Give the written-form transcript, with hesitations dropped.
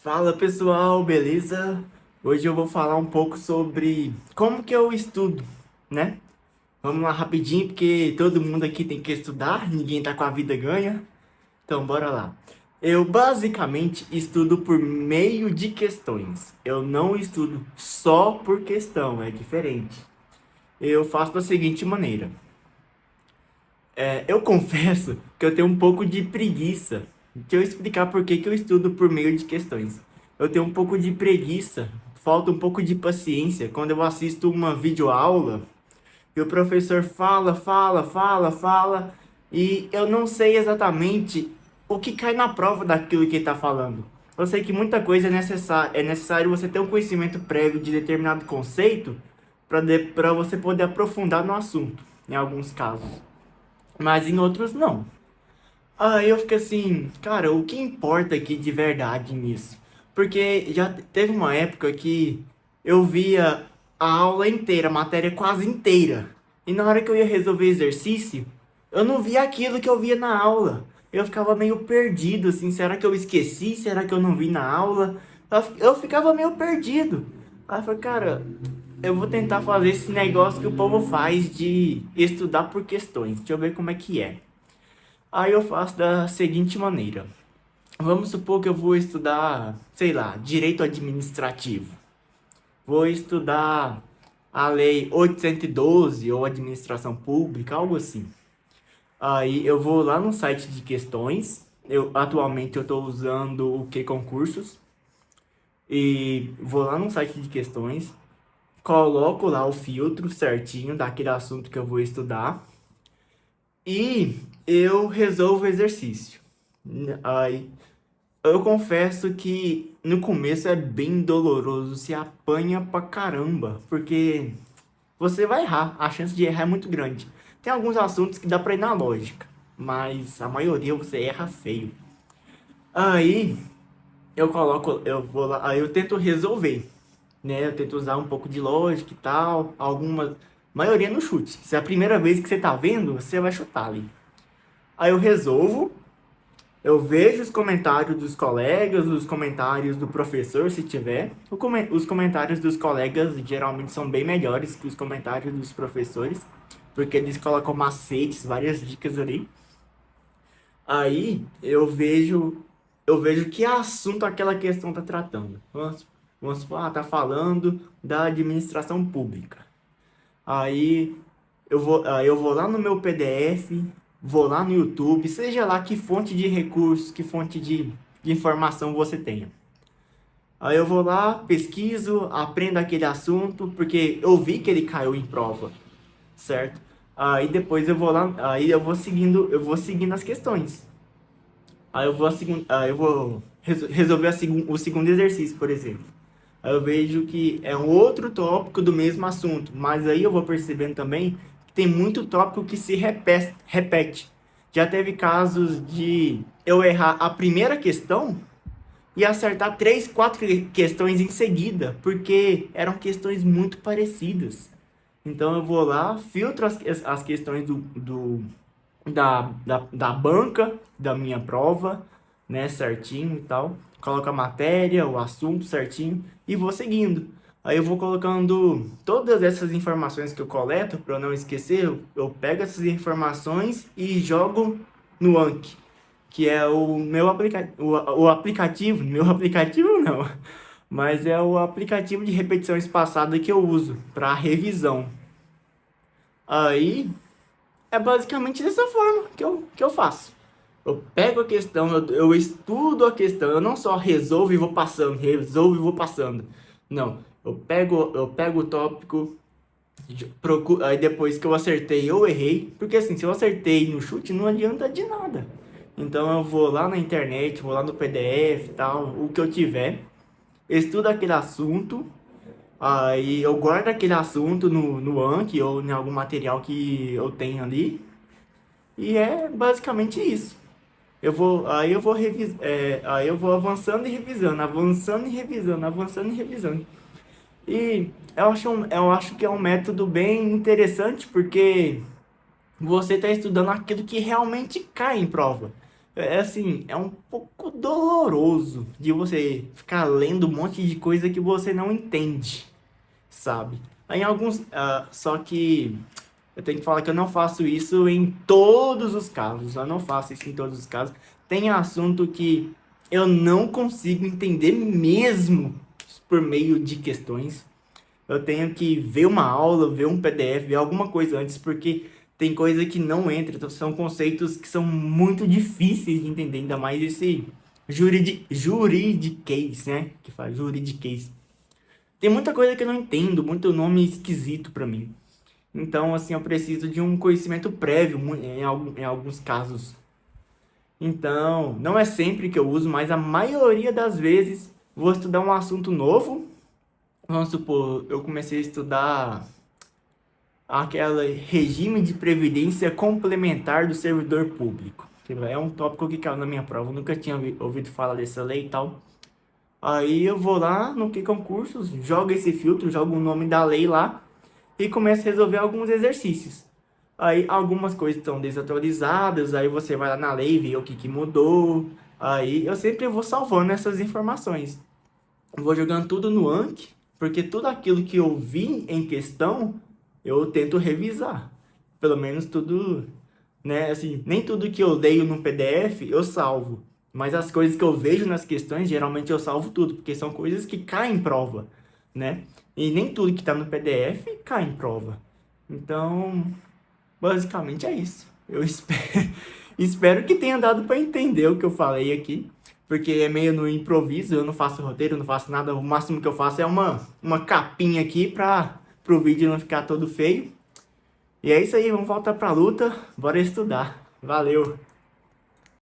Fala pessoal, beleza? Hoje eu vou falar um pouco sobre como que eu estudo, né? Vamos lá rapidinho, porque todo mundo aqui tem que estudar, ninguém tá com a vida ganha. Então bora lá. Eu basicamente estudo por meio de questões. Eu não estudo só por questão, é diferente. Eu faço da seguinte maneira. Eu confesso que eu tenho um pouco de preguiça. Deixa eu explicar por que que eu estudo por meio de questões. Eu tenho um pouco de preguiça, falta um pouco de paciência quando eu assisto uma videoaula e o professor fala, e eu não sei exatamente o que cai na prova daquilo que ele está falando. Eu sei que muita coisa é necessário você ter um conhecimento prévio de determinado conceito para você poder aprofundar no assunto, em alguns casos, mas em outros não. Aí eu fico assim, cara, o que importa aqui de verdade nisso? Porque já teve uma época que eu via a aula inteira, a matéria quase inteira. E na hora que eu ia resolver exercício, eu não via aquilo que eu via na aula. Eu ficava meio perdido, assim, será que eu esqueci? Será que eu não vi na aula? Eu ficava meio perdido. Aí eu falei, cara, eu vou tentar fazer esse negócio que o povo faz de estudar por questões. Deixa eu ver como é que é. Aí eu faço da seguinte maneira. Vamos supor que eu vou estudar, sei lá, direito administrativo. Vou estudar a lei 812 ou administração pública, algo assim. Aí eu vou lá no site de questões. Atualmente eu estou usando o que concursos e vou lá no site de questões, coloco lá o filtro certinho daquele assunto que eu vou estudar e eu resolvo o exercício. Aí eu confesso que no começo é bem doloroso, se apanha pra caramba, porque você vai errar, a chance de errar é muito grande. Tem alguns assuntos que dá pra ir na lógica, mas a maioria você erra feio. Aí eu vou lá, aí eu tento resolver, né? Eu tento usar um pouco de lógica e tal, maioria no chute. Se é a primeira vez que você tá vendo, você vai chutar ali. Aí eu resolvo. Eu vejo os comentários dos colegas, os comentários do professor, se tiver. Os comentários dos colegas geralmente são bem melhores que os comentários dos professores, porque eles colocam macetes, várias dicas ali. Aí eu vejo que assunto aquela questão está tratando. Vamos supor, tá falando da administração pública. Aí aí eu vou lá no meu PDF, vou lá no YouTube, seja lá que fonte de recursos, que fonte de informação você tenha. Aí eu vou lá, pesquiso, aprendo aquele assunto, porque eu vi que ele caiu em prova, certo? Aí depois eu vou lá, aí eu vou seguindo as questões. Aí eu vou resolver o segundo exercício, por exemplo. Aí eu vejo que é um outro tópico do mesmo assunto, mas aí eu vou percebendo também que tem muito tópico que se repete. Já teve casos de eu errar a primeira questão e acertar três, quatro questões em seguida, porque eram questões muito parecidas. Então eu vou lá, filtro as questões da banca da minha prova, né, certinho e tal. Coloco a matéria, o assunto certinho e vou seguindo. Aí eu vou colocando todas essas informações que eu coleto para eu não esquecer. Eu pego essas informações e jogo no Anki, que é o meu o aplicativo, meu aplicativo não, mas é o aplicativo de repetição espaçada que eu uso para revisão. Aí é basicamente dessa forma que eu faço. Eu pego a questão, eu estudo a questão, eu não só resolvo e vou passando, resolvo e vou passando. Não, eu pego o tópico, procuro, aí depois que eu acertei, eu errei, porque assim, se eu acertei no chute, não adianta de nada. Então eu vou lá na internet, vou lá no PDF e tal, o que eu tiver, estudo aquele assunto, aí eu guardo aquele assunto no Anki ou em algum material que eu tenho ali, e é basicamente isso. Aí eu vou avançando e revisando, avançando e revisando, avançando e revisando. E eu acho que é um método bem interessante porque você está estudando aquilo que realmente cai em prova. É assim, é um pouco doloroso de você ficar lendo um monte de coisa que você não entende, sabe? Em alguns, só que eu tenho que falar que eu não faço isso em todos os casos. Eu não faço isso em todos os casos. Tem assunto que eu não consigo entender mesmo por meio de questões. Eu tenho que ver uma aula, ver um PDF, ver alguma coisa antes, porque tem coisa que não entra. Então, são conceitos que são muito difíceis de entender, ainda mais esse juridiquês, né? Que faz juridiquês. Tem muita coisa que eu não entendo, muito nome esquisito para mim. Então, assim, eu preciso de um conhecimento prévio em alguns casos. Então, não é sempre que eu uso, mas a maioria das vezes vou estudar um assunto novo. Vamos supor, eu comecei a estudar aquele regime de previdência complementar do servidor público. Que é um tópico que caiu na minha prova, eu nunca tinha ouvido falar dessa lei e tal. Aí eu vou lá no que concursos, jogo esse filtro, jogo o nome da lei lá e começo a resolver alguns exercícios. Aí algumas coisas estão desatualizadas, aí você vai lá na lei e vê o que, que mudou. Aí eu sempre vou salvando essas informações. Vou jogando tudo no Anki, porque tudo aquilo que eu vi em questão, eu tento revisar. Pelo menos tudo, né? Assim, nem tudo que eu leio no PDF eu salvo. Mas as coisas que eu vejo nas questões, geralmente eu salvo tudo, porque são coisas que caem em prova, né? E nem tudo que está no PDF cai em prova. Então, basicamente é isso. Eu espero, espero que tenha dado para entender o que eu falei aqui, porque é meio no improviso, eu não faço roteiro, eu não faço nada, o máximo que eu faço é uma capinha aqui para o vídeo não ficar todo feio. E é isso aí, vamos voltar para a luta, bora estudar. Valeu!